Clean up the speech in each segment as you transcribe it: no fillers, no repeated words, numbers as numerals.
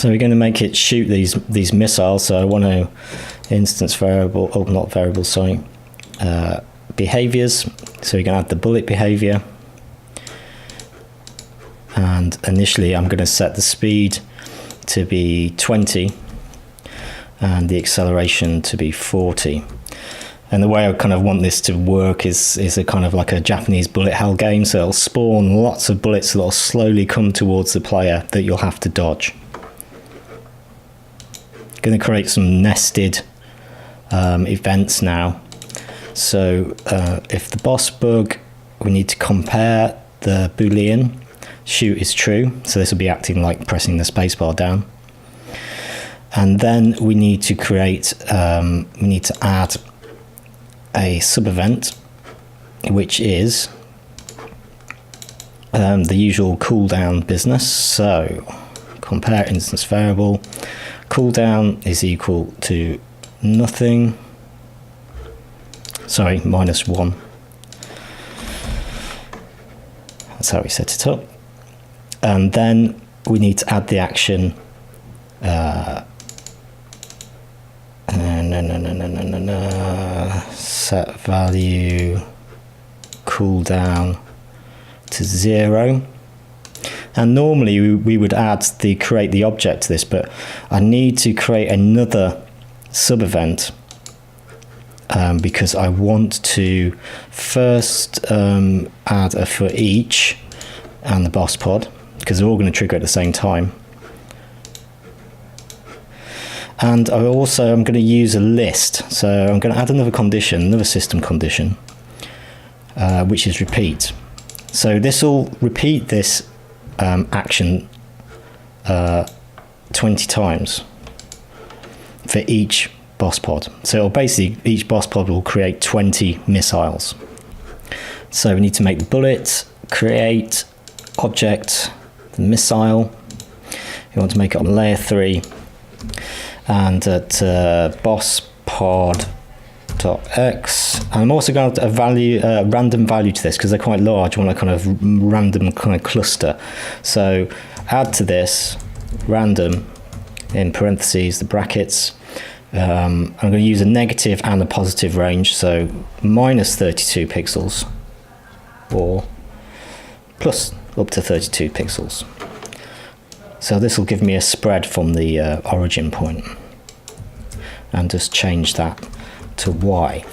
So we're going to make it shoot these missiles. So I want to instance variable, oh not variable, sorry, behaviors. So we're going to add the bullet behavior. And initially I'm going to set the speed to be 20 and the acceleration to be 40. And the way I kind of want this to work is a kind of like a Japanese bullet hell game. So it'll spawn lots of bullets that'll slowly come towards the player that you'll have to dodge. Going to create some nested events now. So if the boss bug, we need to compare the Boolean. Shoot is true, so this will be acting like pressing the spacebar down. And then we need to create, we need to add a sub-event, which is the usual cooldown business. So compare instance variable, cooldown is equal to nothing, sorry, -1. That's how we set it up. And then we need to add the action set value cooldown to 0. And normally we would add create the object to this, but I need to create another sub event because I want to first add a for each and the boss pod, because they're all going to trigger at the same time. And I'm going to use a list. So I'm going to add another condition, another system condition, which is repeat. So this will repeat this action 20 times for each boss pod. So it'll basically, each boss pod will create 20 missiles. So we need to make the bullet, create object, the missile. You want to make it on layer 3. And at boss pod.x, and I'm also going to add a value, random value to this because they're quite large. I want a kind of random kind of cluster. So add to this random in parentheses the brackets. I'm going to use a negative and a positive range, so -32 pixels or plus up to 32 pixels. So this will give me a spread from the origin point, and just change that to Y.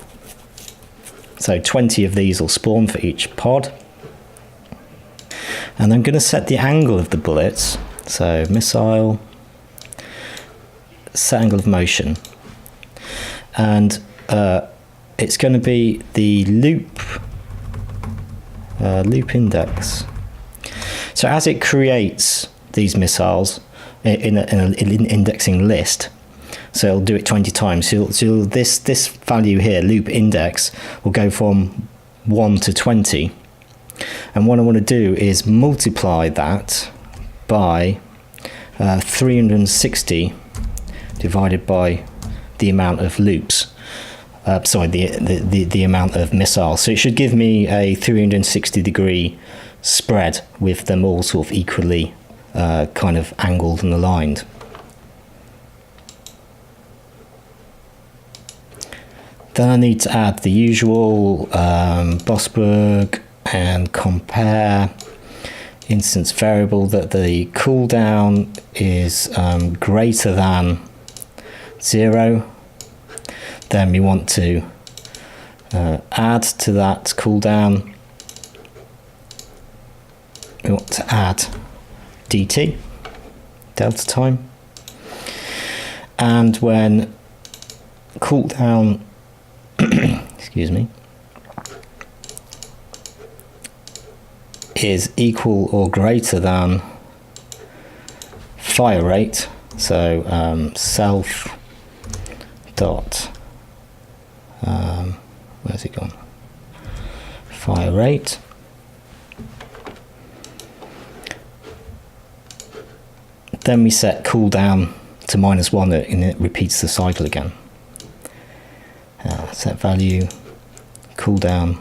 So 20 of these will spawn for each pod. And I'm going to set the angle of the bullets. So missile, set angle of motion. And it's going to be the loop index. So as it creates these missiles in an indexing list, so it'll do it 20 times. So this value here, loop index, will go from 1 to 20. And what I want to do is multiply that by 360 divided by the amount of loops. Sorry, the amount of missiles. So it should give me a 360-degree spread with them all sort of equally kind of angled and aligned. Then I need to add the usual boss bug and compare instance variable that the cooldown is greater than 0. Then we want to add to that cooldown, we want to add dt, delta time, and when cooldown excuse me, is equal or greater than fire rate, so self dot where's it gone, fire rate, then we set cooldown to -1 and it repeats the cycle again. Set value cooldown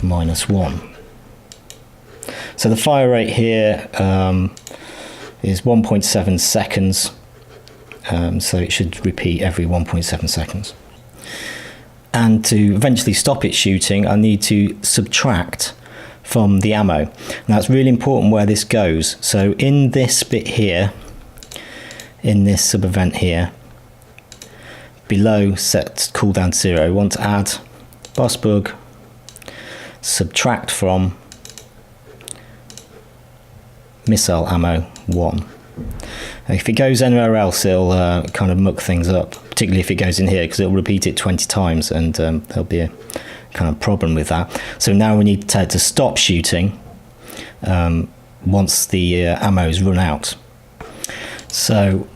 -1. So the fire rate here is 1.7 seconds. So it should repeat every 1.7 seconds. And to eventually stop it shooting, I need to subtract from the ammo. Now it's really important where this goes. So in this bit here, in this sub event here, below set cooldown to 0, I want to add boss bug, subtract from missile ammo 1. If it goes anywhere else, it'll kind of muck things up, particularly if it goes in here, because it'll repeat it 20 times and there'll be a kind of problem with that. So now we need to stop shooting once the ammo is run out. So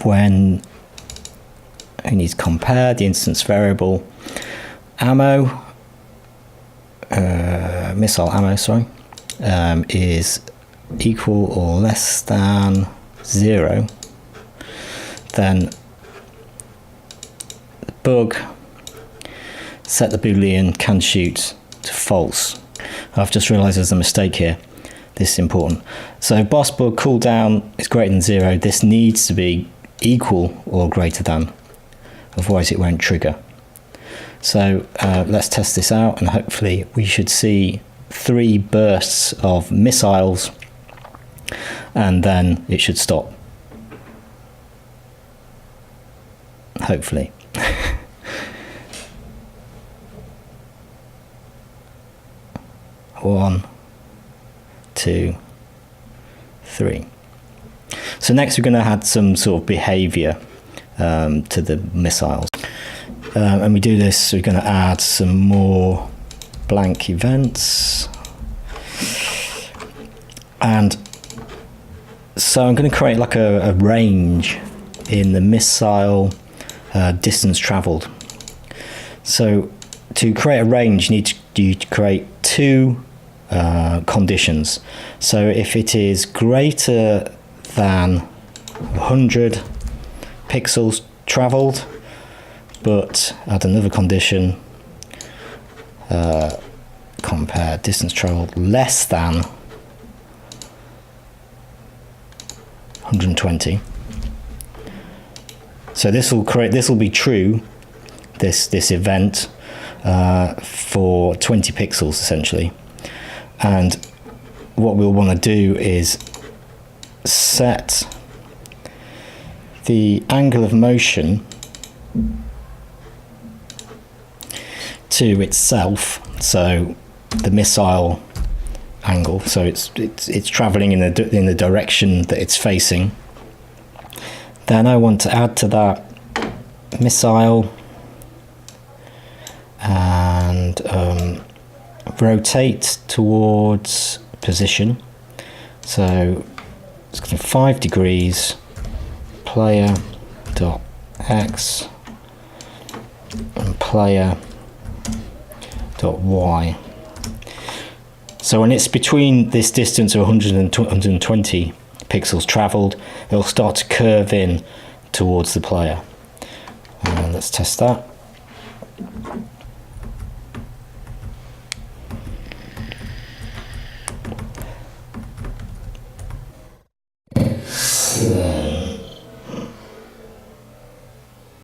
when we need to compare the instance variable ammo, missile ammo, sorry, is equal or less than 0, then the bug set the boolean can shoot to false. I've just realized there's a mistake here. This is important. So boss bug cooldown is greater than 0. This needs to be equal or greater than, otherwise it won't trigger. So let's test this out, and hopefully we should see 3 bursts of missiles, and then it should stop. Hopefully. 1, 2, 3. So next we're going to add some sort of behavior to the missiles. And we do this, we're going to add some more blank events. And so I'm going to create like a range in the missile distance traveled. So to create a range, you need to create 2 conditions. So if it is greater than 100 pixels traveled, but add another condition, compare distance traveled less than 120. So this will be true, this event, for 20 pixels essentially. And what we'll want to do is set the angle of motion to itself, so the missile angle, so it's traveling in the direction that it's facing. Then I want to add to that missile and rotate towards position. So it's going to 5 degrees, player dot x and player dot y. So when it's between this distance of 100 and 120 pixels traveled, it'll start to curve in towards the player. Let's test that.